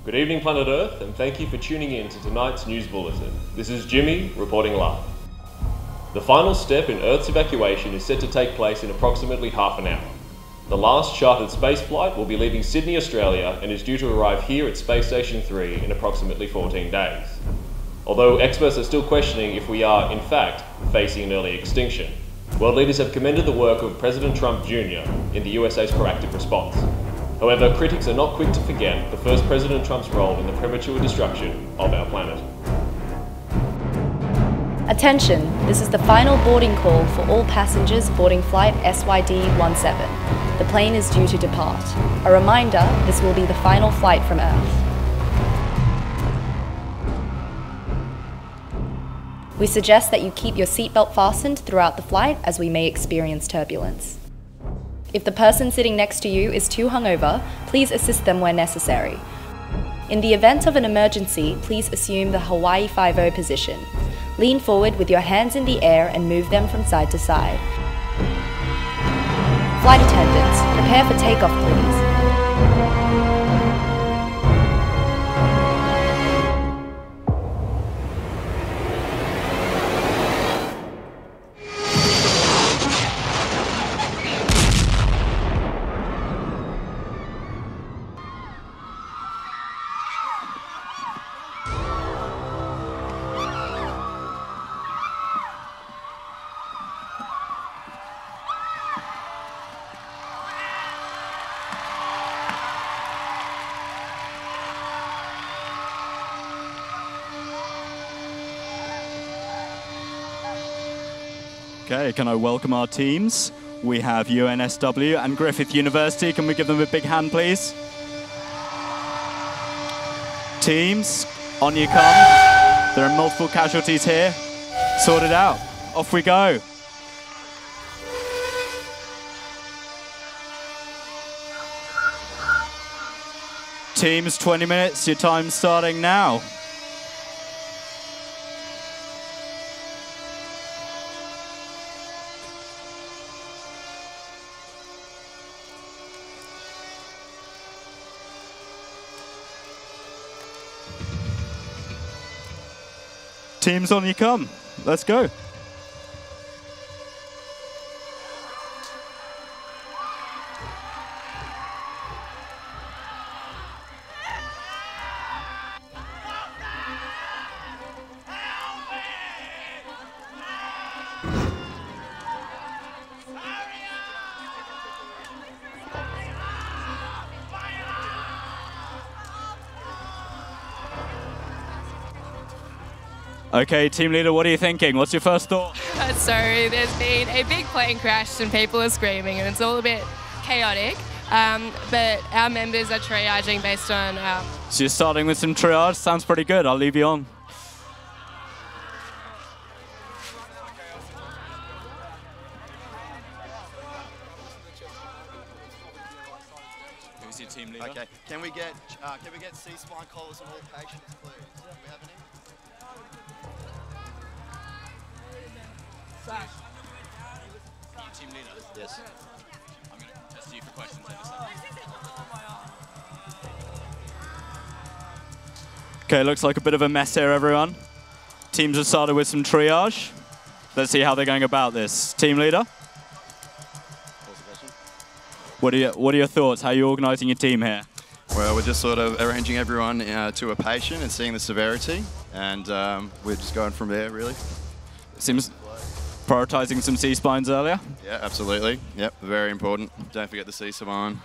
Good evening, planet Earth, and thank you for tuning in to tonight's news bulletin. This is Jimmy reporting live. The final step in Earth's evacuation is set to take place in approximately half an hour. The last chartered space flight will be leaving Sydney, Australia, and is due to arrive here at Space Station 3 in approximately 14 days. Although experts are still questioning if we are, in fact, facing an early extinction, world leaders have commended the work of President Trump Jr. in the USA's proactive response. However, critics are not quick to forget the first President Trump's role in the premature destruction of our planet. Attention, this is the final boarding call for all passengers boarding flight SYD-17. The plane is due to depart. A reminder, this will be the final flight from Earth. We suggest that you keep your seatbelt fastened throughout the flight as we may experience turbulence. If the person sitting next to you is too hungover, please assist them where necessary. In the event of an emergency, please assume the Hawaii 5-0 position. Lean forward with your hands in the air and move them from side to side. Flight attendants, prepare for takeoff, please. Okay, can I welcome our teams? We have UNSW and Griffith University. Can we give them a big hand, please? Teams, on you come. There are multiple casualties here. Sort it out. Off we go. Teams, 20 minutes. Your time's starting now. Teams, on you come. Let's go. Okay, team leader, what are you thinking? What's your first thought? So there's been a big plane crash and people are screaming and it's all a bit chaotic, but our members are triaging based on... So you're starting with some triage? Sounds pretty good. I'll leave you on. Who's your team leader? Okay, can we get C-spine collars on all patients, please? Do we have any? Team leader? Yes. I'm going to test you for questions. Okay, looks like a bit of a mess here, everyone. Teams have started with some triage. Let's see how they're going about this. Team leader? What are your thoughts? How are you organising your team here? Well, we're just sort of arranging everyone to a patient and seeing the severity, and we're just going from there, really. Seems prioritising some C-spines earlier? Yeah, absolutely. Yep, very important. Don't forget the C-spine.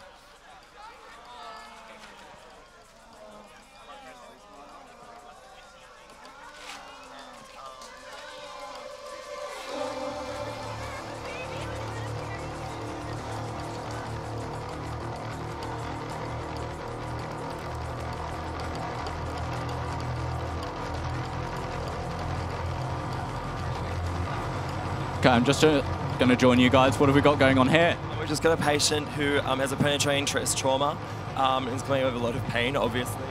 Okay, I'm just going to join you guys. What have we got going on here? We've just got a patient who has a penetrating stress trauma and is coming with a lot of pain, obviously.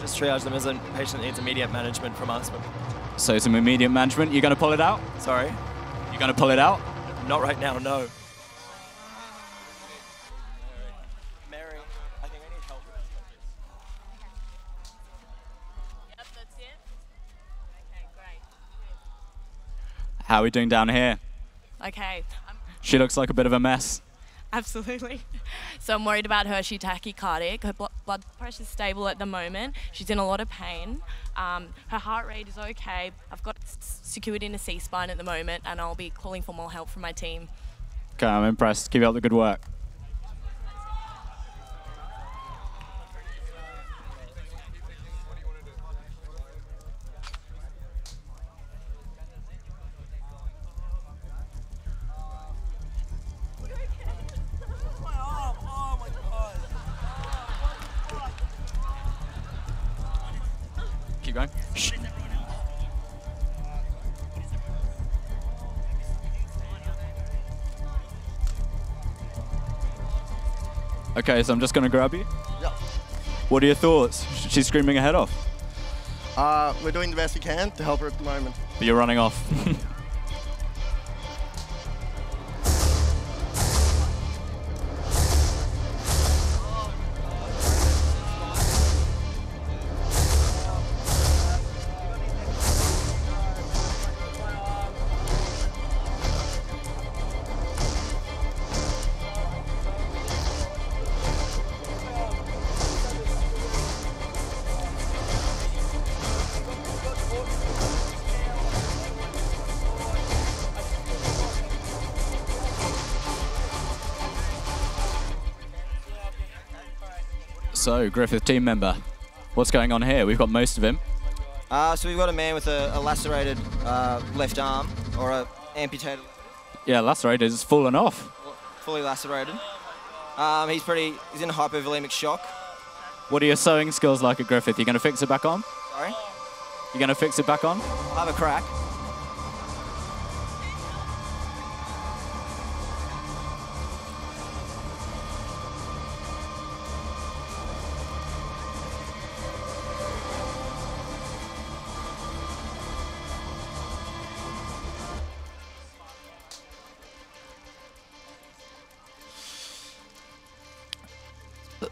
Just triage them as a patient that needs immediate management from us. So some immediate management. You're going to pull it out? Sorry? You're going to pull it out? Not right now, no. How are we doing down here? Okay. She looks like a bit of a mess. Absolutely. So I'm worried about her. She's tachycardic. Her blood pressure's stable at the moment. She's in a lot of pain. Her heart rate is okay. I've got secured in a C-spine at the moment, and I'll be calling for more help from my team. Okay, I'm impressed. Keep up the good work. Keep going. Shh. Okay, so I'm just going to grab you. Yep. What are your thoughts? She's screaming her head off. We're doing the best we can to help her at the moment. But you're running off. So, Griffith, team member, what's going on here? We've got most of him. So we've got a man with a lacerated left arm, or a amputated. Yeah, lacerated is fallen off. Fully lacerated. He's in hypovolemic shock. What are your sewing skills like at Griffith? You going to fix it back on? Sorry? You going to fix it back on? I'll have a crack.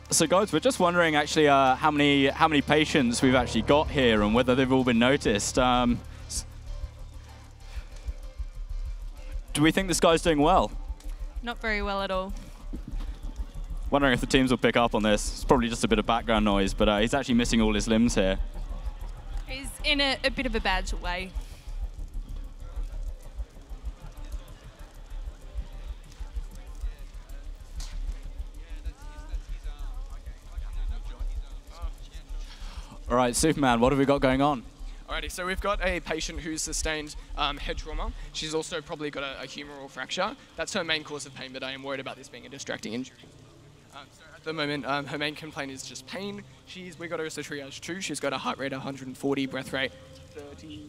So guys, we're just wondering actually how many patients we've actually got here and whether they've all been noticed. Do we think this guy's doing well? Not very well at all. Wondering if the teams will pick up on this. It's probably just a bit of background noise, but he's actually missing all his limbs here. He's in a bit of a bad way. All right, Superman, what have we got going on? Alrighty, so we've got a patient who's sustained head trauma. She's also probably got a humeral fracture. That's her main cause of pain, but I am worried about this being a distracting injury. So at the moment, her main complaint is just pain. We got her as a triage 2. She's got a heart rate 140, breath rate 30?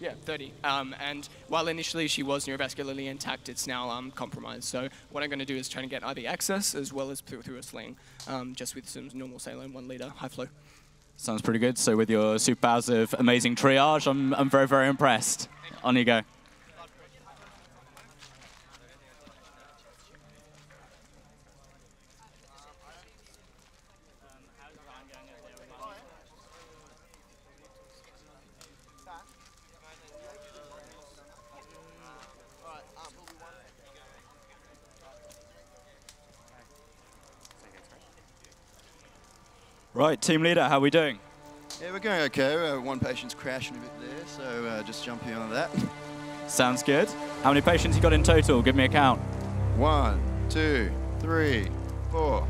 Yeah, 30. And while initially she was neurovascularly intact, it's now compromised. So what I'm going to do is try to get IV access as well as through a sling, just with some normal saline 1 litre high flow. Sounds pretty good. So with your super hours of amazing triage, I'm very, very impressed. On you go. Right, team leader, how are we doing? Yeah, we're going okay. One patient's crashing a bit there, so just jumping on that. Sounds good. How many patients you got in total? Give me a count. 1, 2, 3, 4.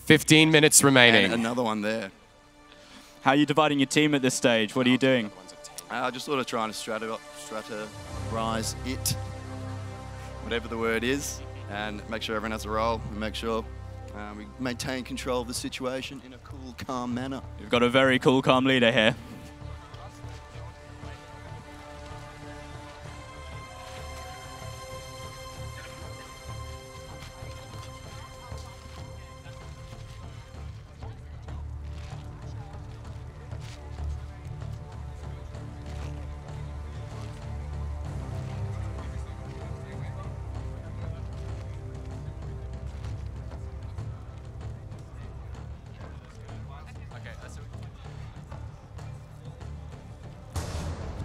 15 minutes remaining. And another one there. How are you dividing your team at this stage? What are you doing? Just sort of trying to strategize it, whatever the word is, and make sure everyone has a role, and make sure we maintain control of the situation in a cool, calm manner. You've got a very cool, calm leader here.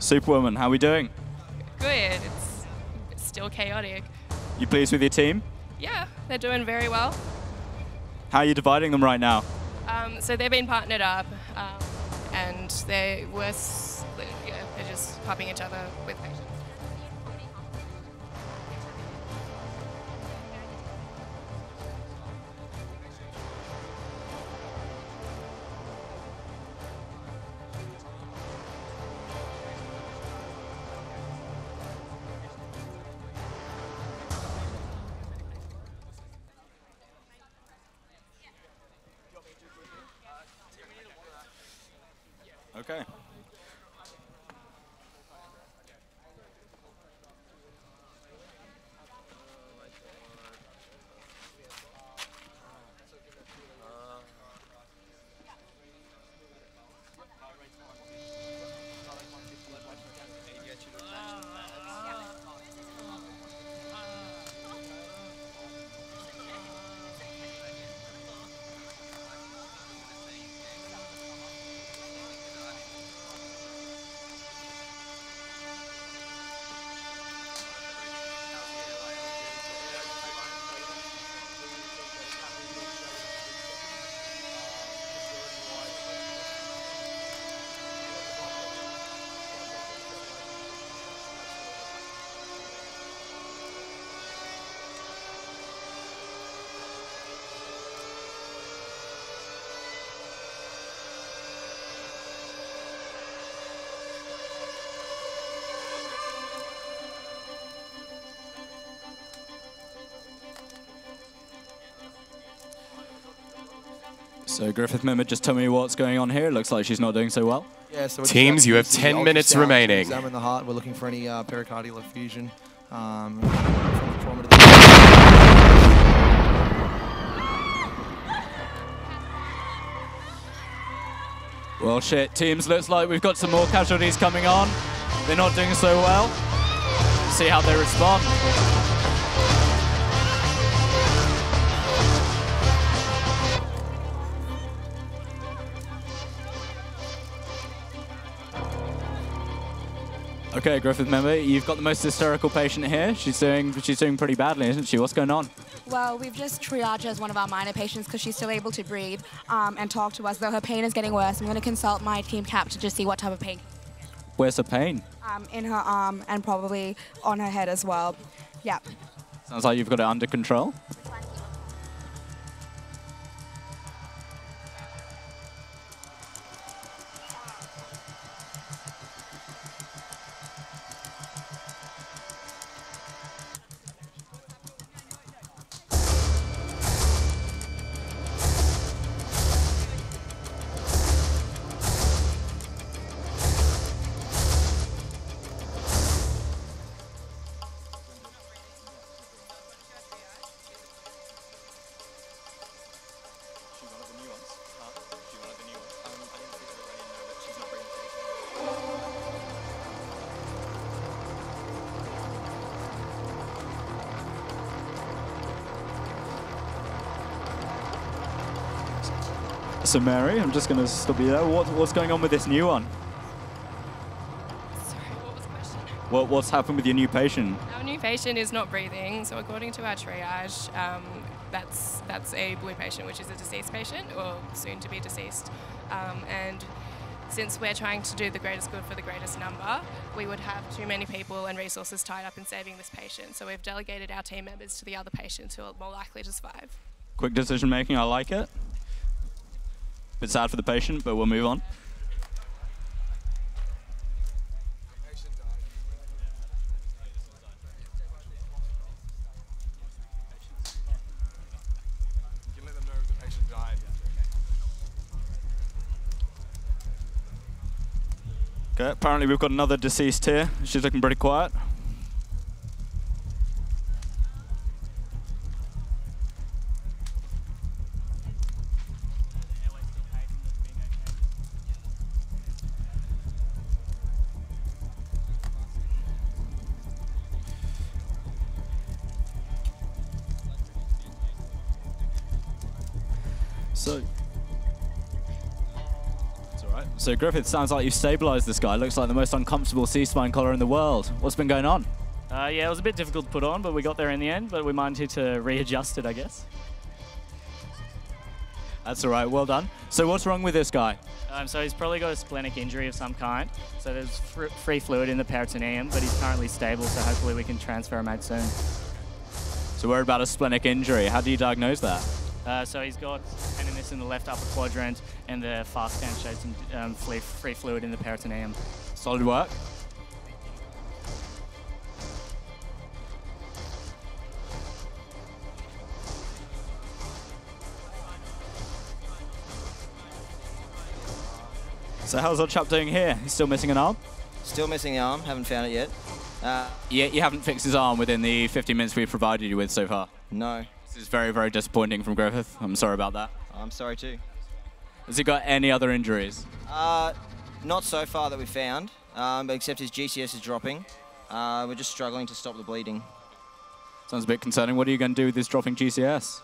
Superwoman, how are we doing? Good. It's still chaotic. You pleased with your team? Yeah, they're doing very well. How are you dividing them right now? So they've been partnered up, and they're just helping each other with patients. Okay. So Griffith member, just tell me what's going on here. It looks like she's not doing so well. Yeah, so Teams, you have 10 minutes remaining. Examine the heart. We're looking for any pericardial effusion. Well, shit. Teams, looks like we've got some more casualties coming on. They're not doing so well. Let's see how they respond. Okay, Griffith member, you've got the most hysterical patient here. She's doing pretty badly, isn't she? What's going on? Well, we've just triaged her as one of our minor patients because she's still able to breathe and talk to us, though her pain is getting worse. I'm going to consult my team cap to just see what type of pain. Where's the pain? In her arm and probably on her head as well. Yeah. Sounds like you've got it under control. So Mary, I'm just going to stop you there. What's going on with this new one? Sorry, what was the question? What's happened with your new patient? Our new patient is not breathing, so according to our triage, that's a blue patient, which is a deceased patient, or soon to be deceased. And since we're trying to do the greatest good for the greatest number, we would have too many people and resources tied up in saving this patient. So we've delegated our team members to the other patients who are more likely to survive. Quick decision making, I like it. Bit sad for the patient, but we'll move on. You can let them know if the patient died. Okay, apparently we've got another deceased here. She's looking pretty quiet. So, it's all Right. So Griffith, sounds like you've stabilised this guy. Looks like the most uncomfortable C-spine collar in the world. What's been going on? Yeah, it was a bit difficult to put on, but we got there in the end, but we might need to readjust it, I guess. That's all right, well done. So what's wrong with this guy? So he's probably got a splenic injury of some kind. So there's free fluid in the peritoneum, but he's currently stable, so hopefully we can transfer him out soon. So we're about a splenic injury. How do you diagnose that? So he's got tenderness in the left upper quadrant, and the fast scan shows some free fluid in the peritoneum. Solid work. So how's our chap doing here? He's still missing an arm? Still missing the arm, haven't found it yet. Yeah, you haven't fixed his arm within the 50 minutes we've provided you with so far? No. This is very, very disappointing from Griffith. I'm sorry about that. I'm sorry too. Has he got any other injuries? Not so far that we've found, but except his GCS is dropping. We're just struggling to stop the bleeding. Sounds a bit concerning. What are you going to do with this dropping GCS?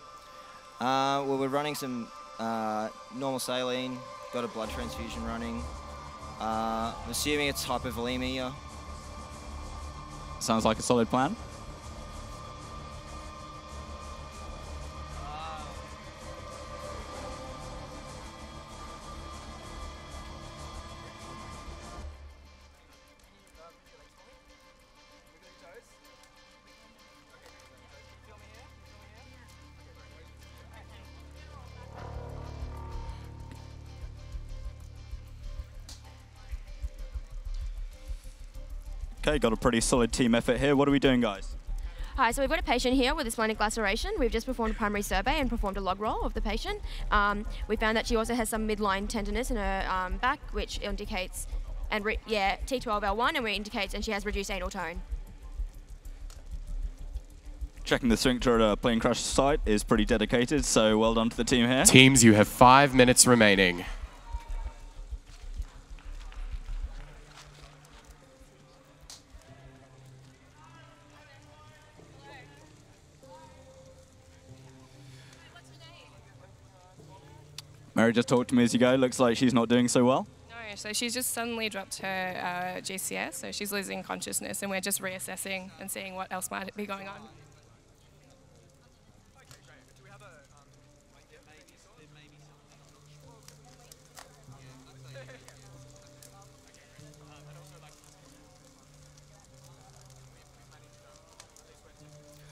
Well, we're running some normal saline, got a blood transfusion running. I'm assuming it's hypovolemia. Sounds like a solid plan. Okay, got a pretty solid team effort here. What are we doing, guys? Hi, so we've got a patient here with a splenic laceration. We've just performed a primary survey and performed a log roll of the patient. We found that she also has some midline tenderness in her back, which indicates, T12L1, and indicates, and she has reduced anal tone. Checking the sphincter at a plane crash site is pretty dedicated, so well done to the team here. Teams, you have 5 minutes remaining. Mary just talked to me as you go. Looks like she's not doing so well. No, so she's just suddenly dropped her GCS, so she's losing consciousness, and we're just reassessing and seeing what else might be going on.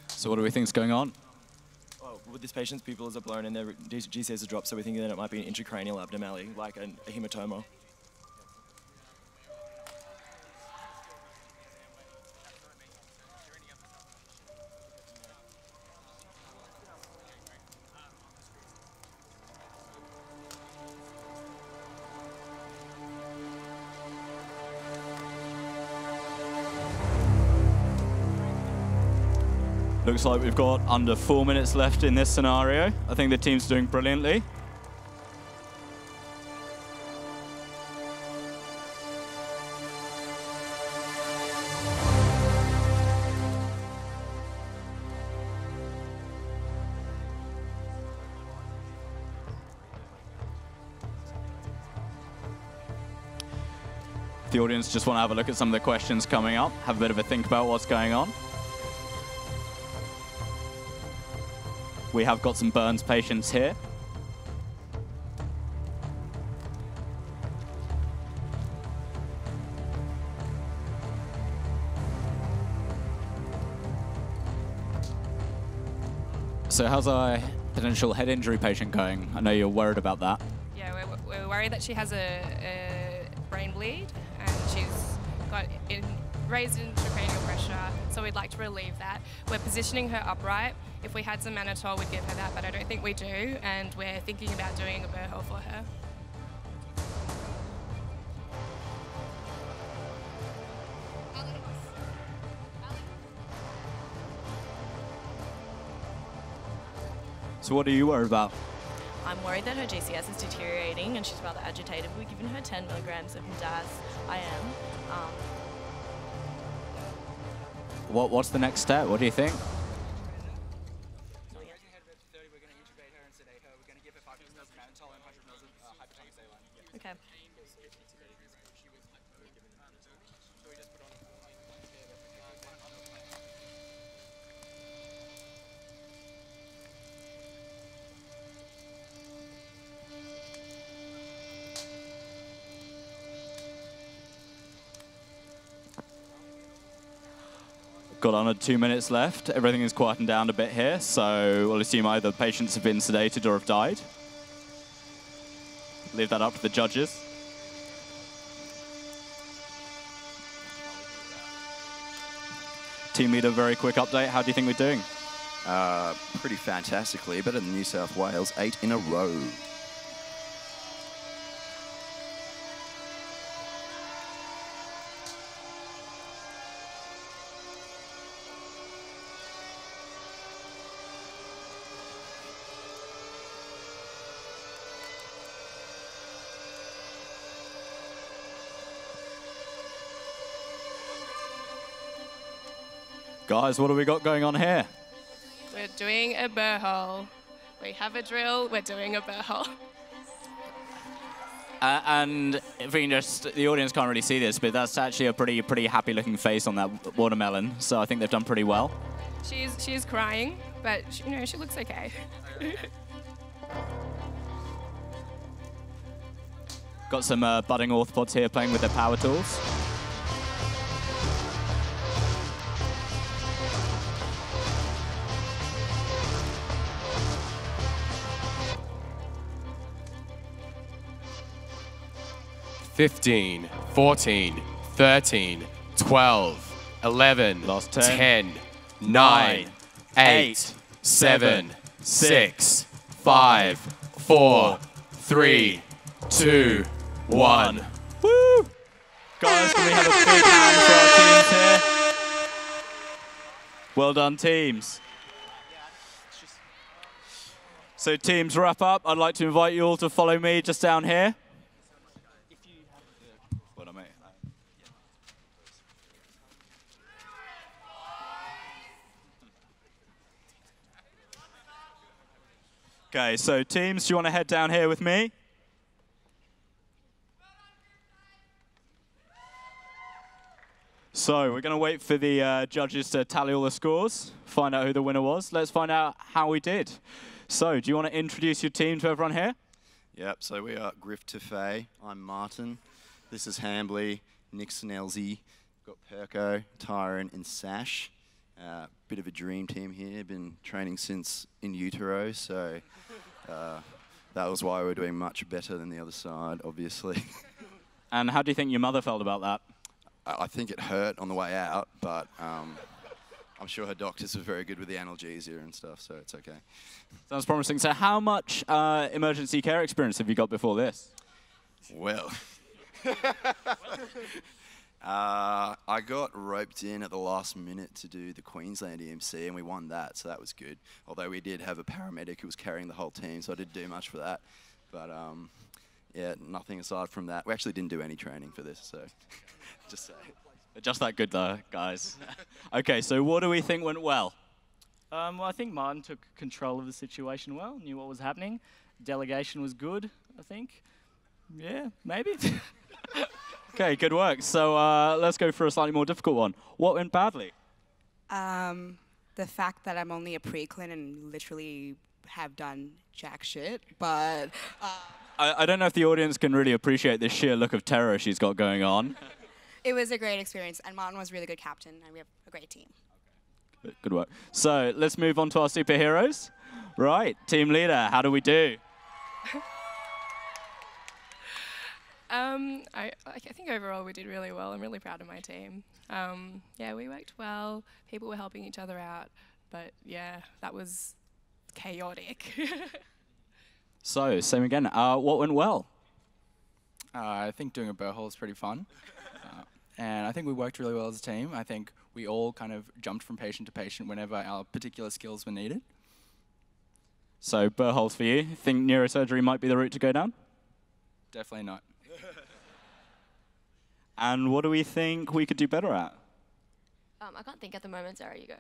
So what do we think's going on? Well, with this patient's pupils are blown and their GCS are dropped, so we're thinking that it might be an intracranial abnormality, like a hematoma. Looks like we've got under 4 minutes left in this scenario. I think the team's doing brilliantly. The audience just want to have a look at some of the questions coming up, have a bit of a think about what's going on. We have got some burns patients here. So how's our potential head injury patient going? I know you're worried about that. Yeah, we're worried that she has a brain bleed, and she's got raised intracranial pressure, so we'd like to relieve that. We're positioning her upright. If we had some mannitol, we'd give her that, but I don't think we do, and we're thinking about doing a Burhole for her. So what are you worried about? I'm worried that her GCS is deteriorating and she's rather agitated. We've given her 10 milligrams of Daz IM. What's the next step? What do you think? Okay. Got on 2 minutes left. Everything is quieting down a bit here, so we'll assume either patients have been sedated or have died. Leave that up to the judges. Team leader, very quick update. How do you think we're doing? Pretty fantastically. Better than New South Wales, 8 in a row. Guys, what have we got going on here? We're doing a burr hole. We have a drill, we're doing a burr hole. And if we can just, the audience can't really see this, but that's actually a pretty happy looking face on that watermelon. So I think they've done pretty well. She's crying, but she looks okay. Got some budding orthopods here playing with their power tools. $15, $14, $13, $12, $11, Last 10, $9, $8, $7, $6, $5, $4, $3, $2, $1. Woo! Guys, can we have a big hand for our teams here? Well done, teams. So teams, wrap up. I'd like to invite you all to follow me just down here. Okay, so teams, do you want to head down here with me? So we're going to wait for the judges to tally all the scores, find out who the winner was. Let's find out how we did. So do you want to introduce your team to everyone here? Yep, so we are Griff Tafay. I'm Martin. This is Hambley, Nick Snelzy. Got Perko, Tyron, and Sash. Bit of a dream team here. Been training since in utero, so that was why we're doing much better than the other side, obviously. And how do you think your mother felt about that? I think it hurt on the way out, but I'm sure her doctors were very good with the analgesia and stuff, so it's okay. Sounds promising. So how much emergency care experience have you got before this? Well, I got roped in at the last minute to do the Queensland EMC, and we won that, so that was good. Although we did have a paramedic who was carrying the whole team, so I didn't do much for that. But yeah, nothing aside from that. We actually didn't do any training for this, so just say. Just that good, though, guys. Okay, so what do we think went well? Well, I think Martin took control of the situation well, knew what was happening. Delegation was good, I think. Yeah, maybe. Okay, good work. So let's go for a slightly more difficult one. What went badly? The fact that I'm only a pre-clin and literally have done jack shit, but... I don't know if the audience can really appreciate the sheer look of terror she's got going on. It was a great experience, and Martin was a really good captain, and we have a great team. Good work. So let's move on to our superheroes. Right, team leader, how do we do? I think overall we did really well. I'm really proud of my team. Yeah, we worked well. People were helping each other out, but yeah, that was chaotic. So, same again. What went well? I think doing a burr hole is pretty fun. And I think we worked really well as a team. I think we all kind of jumped from patient to patient whenever our particular skills were needed. So, burr holes for you. Think neurosurgery might be the route to go down? Definitely not. And what do we think we could do better at? I can't think at the moment. Sarah, you go.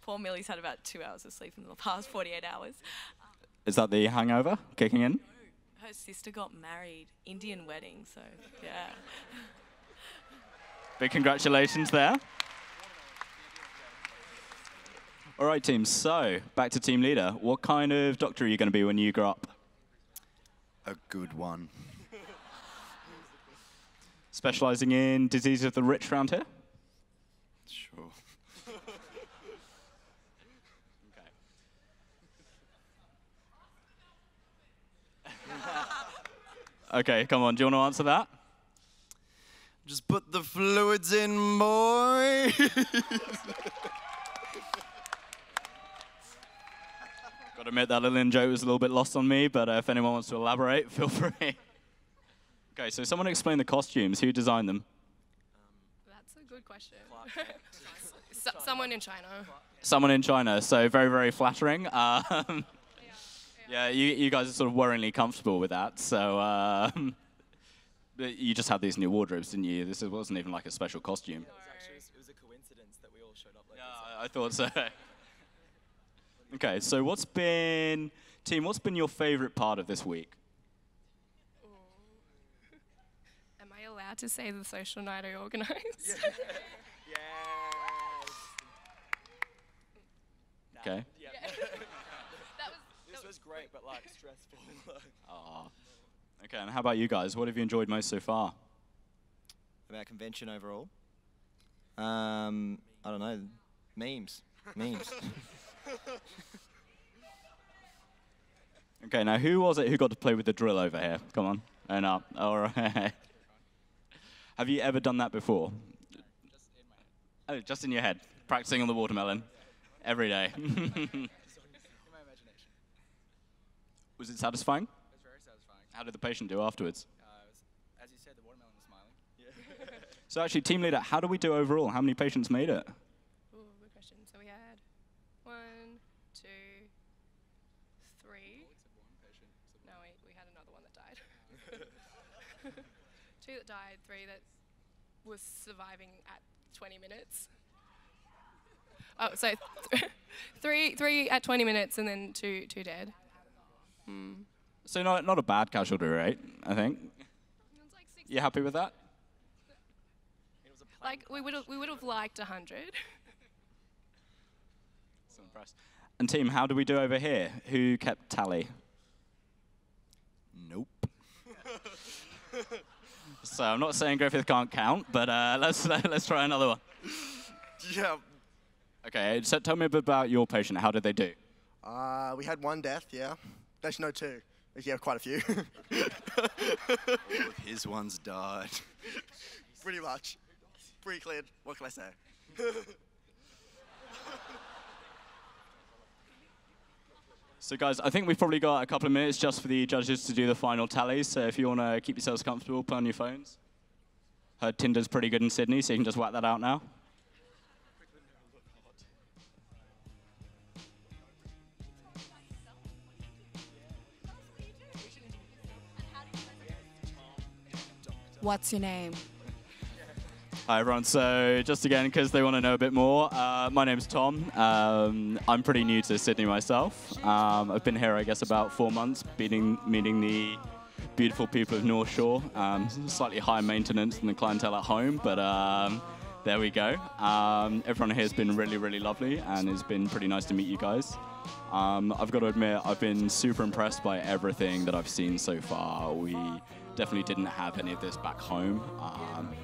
Poor Millie's had about 2 hours of sleep in the past 48 hours. Is that the hangover kicking in? Her sister got married, Indian wedding, so yeah. Big congratulations there. All right, team, so back to team leader. What kind of doctor are you going to be when you grow up? A good one. Specialising in diseases of the rich around here? Sure. Okay, come on, do you want to answer that? Just put the fluids in, boy. Got to admit that little in-joke was a little bit lost on me, but if anyone wants to elaborate, feel free. Okay, so someone explain the costumes. Who designed them? That's a good question. Someone in China. Someone in China, so very, very flattering. Yeah, you guys are sort of worryingly comfortable with that, so but you just had these new wardrobes, didn't you? This wasn't even like a special costume. It was a coincidence that we all showed up like this. I thought so. Okay, so what's been your favourite part of this week? Am I allowed to say the social night I organised? Yeah. Okay. Yeah. This was great, but like stressful. Aw. Okay, and how about you guys? What have you enjoyed most so far? About convention overall? I don't know. Memes. Okay, now who was it who got to play with the drill over here? Come on, and up. All right. Have you ever done that before? Just in my head. Oh, just in your head, practicing on the watermelon every day. In my imagination. Was it satisfying? It was very satisfying. How did the patient do afterwards? As you said, the watermelon was smiling. Yeah. So actually, team leader, how do we do overall? How many patients made it? Ooh, good question. So we had 1, 2, 3. No, we had another one that died. 2 that died, 3 that was surviving at 20 minutes. Oh, so 3 at 20 minutes and then 2 dead. So not a bad casualty rate, I think. You happy with that? Like we would have liked 100. So impressed. And team, how do we do over here? Who kept tally? Nope. So I'm not saying Griffith can't count, but let's try another one. Yeah. Okay, so tell me a bit about your patient. How did they do? We had 1 death, yeah. Actually, no, 2. Yeah, quite a few. All of his ones died. Pretty much. Pretty cleared. What can I say? So guys, I think we've probably got a couple of minutes just for the judges to do the final tallies. So if you want to keep yourselves comfortable, put on your phones. Heard Tinder's pretty good in Sydney, so you can just whack that out now. What's your name? Hi everyone, so just again, because they want to know a bit more, my name's Tom. I'm pretty new to Sydney myself. I've been here, I guess, about 4 months, meeting the beautiful people of North Shore. Slightly higher maintenance than the clientele at home, but there we go. Everyone here has been really, really lovely, and it's been pretty nice to meet you guys. I've got to admit, I've been super impressed by everything that I've seen so far. We definitely didn't have any of this back home.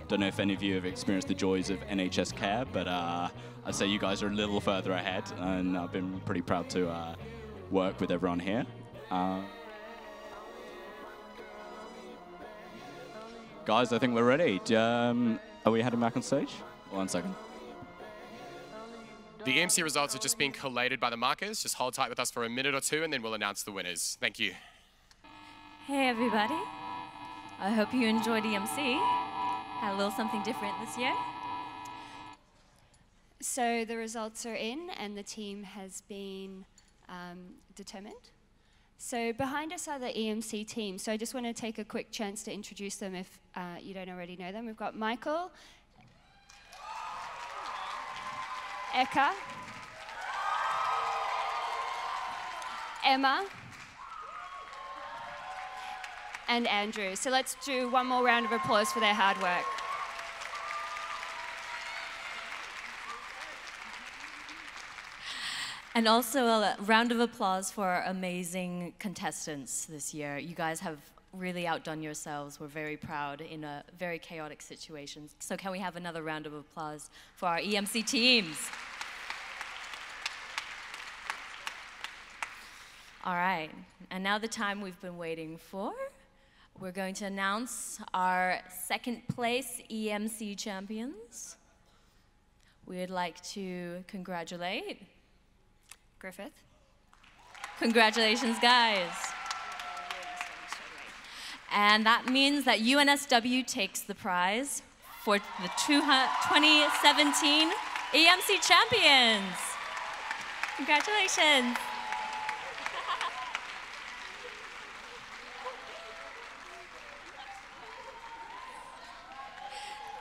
Don't know if any of you have experienced the joys of NHS care, but I'd say you guys are a little further ahead, and I've been pretty proud to work with everyone here. Guys, I think we're ready. Are we heading back on stage? 1 second. The EMC results are just being collated by the markers. Just hold tight with us for a minute or 2 and then we'll announce the winners. Thank you. Hey everybody. I hope you enjoyed EMC. Had a little something different this year. So the results are in and the team has been determined. So behind us are the EMC team. So I just want to take a quick chance to introduce them if you don't already know them. We've got Michael, Eka, Emma, and Andrew. So let's do one more round of applause for their hard work. And also a round of applause for our amazing contestants this year. You guys have really outdone yourselves. We're very proud in a very chaotic situation. So can we have another round of applause for our EMC teams? All right, and now the time we've been waiting for. We're going to announce our second place EMC champions. We'd like to congratulate Griffith. Congratulations, guys. And that means that UNSW takes the prize for the 2017 EMC champions. Congratulations.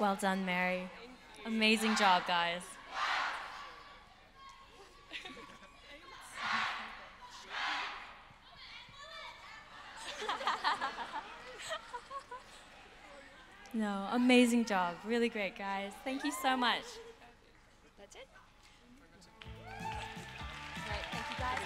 Well done, Mary. Amazing job, guys. No, amazing job. Really great, guys. Thank you so much. That's it. Great, thank you, guys.